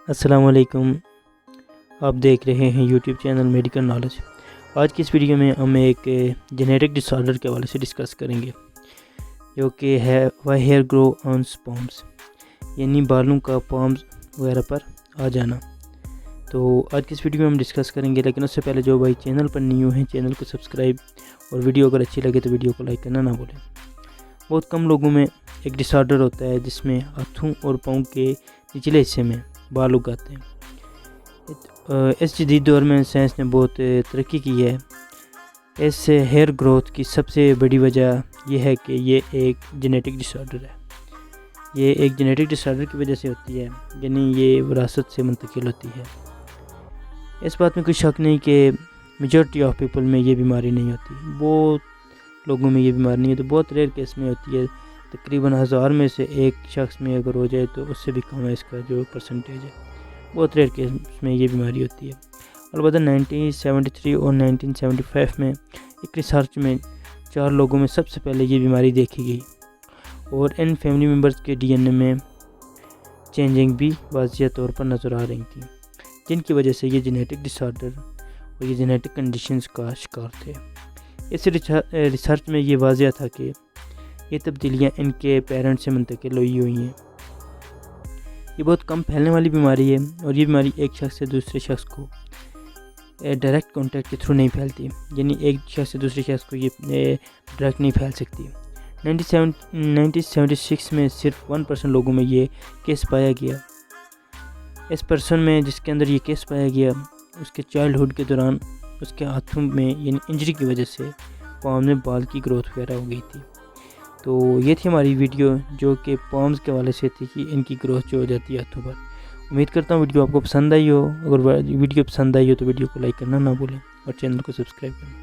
السلام علیکم، آپ دیکھ رہے ہیں یوٹیوب چینل میڈیکل نالج۔ آج کی اس ویڈیو میں ہم ایک جینیٹک ڈس آرڈر کے حوالے سے ڈسکس کریں گے، جو کہ ہے وائی ہیئر گرو آن پامس، یعنی بالوں کا پامس وغیرہ پر آ جانا۔ تو آج کی اس ویڈیو میں ہم ڈسکس کریں گے، لیکن اس سے پہلے جو بھائی چینل پر نیو ہیں چینل کو سبسکرائب، اور ویڈیو اگر اچھی لگے تو ویڈیو کو لائک کرنا نہ بھولیں۔ بہت کم لوگوں میں ایک ڈس آرڈر ہوتا ہے جس میں ہاتھوں اور پاؤں کے نچلے حصے میں بال اگاتے ہیں۔ اس جدید دور میں سائنس نے بہت ترقی کی ہے۔ اس ہیئر گروتھ کی سب سے بڑی وجہ یہ ہے کہ یہ ایک جینیٹک ڈس آرڈر ہے۔ یہ ایک جینیٹک ڈس آرڈر کی وجہ سے ہوتی ہے، یعنی یہ وراثت سے منتقل ہوتی ہے۔ اس بات میں کوئی شک نہیں کہ میجورٹی آف پیپل میں یہ بیماری نہیں ہوتی، بہت لوگوں میں یہ بیماری نہیں ہوتی، بہت ریئر کیس میں ہوتی ہے۔ تقریباً 1000 میں سے ایک شخص میں اگر ہو جائے تو اس سے بھی کم ہے اس کا جو پرسنٹیج ہے، بہت ریئر کیس میں یہ بیماری ہوتی ہے۔ البتہ 1973 اور 1975 میں ایک ریسرچ میں 4 لوگوں میں سب سے پہلے یہ بیماری دیکھی گئی، اور ان فیملی ممبرز کے ڈی این اے میں چینجنگ بھی واضح طور پر نظر آ رہی تھیں، جن کی وجہ سے یہ جینیٹک ڈس آرڈر اور یہ جینیٹک کنڈیشنز کا شکار تھے۔ اس ریسرچ میں یہ واضح تھا کہ یہ تبدیلیاں ان کے پیرنٹ سے منتقل ہوئی ہیں۔ یہ بہت کم پھیلنے والی بیماری ہے، اور یہ بیماری ایک شخص سے دوسرے شخص کو ڈائریکٹ کانٹیکٹ کے تھرو نہیں پھیلتی، یعنی ایک شخص سے دوسرے شخص کو یہ ڈائریکٹ نہیں پھیل سکتی۔ 1976 میں صرف 1% لوگوں میں یہ کیس پایا گیا۔ اس پرسن میں جس کے اندر یہ کیس پایا گیا، اس کے چائلڈ ہوڈ کے دوران اس کے ہاتھوں میں یعنی انجری کی وجہ سے پام میں بال کی گروتھ وغیرہ ہو گئی تھی۔ تو یہ تھی ہماری ویڈیو جو کہ پامز کے حوالے سے تھی، کہ ان کی گروتھ جو ہو جاتی ہے ہاتھوں پر۔ امید کرتا ہوں ویڈیو آپ کو پسند آئی ہو۔ اگر ویڈیو پسند آئی ہو تو ویڈیو کو لائک کرنا نہ بھولیں، اور چینل کو سبسکرائب کرنا۔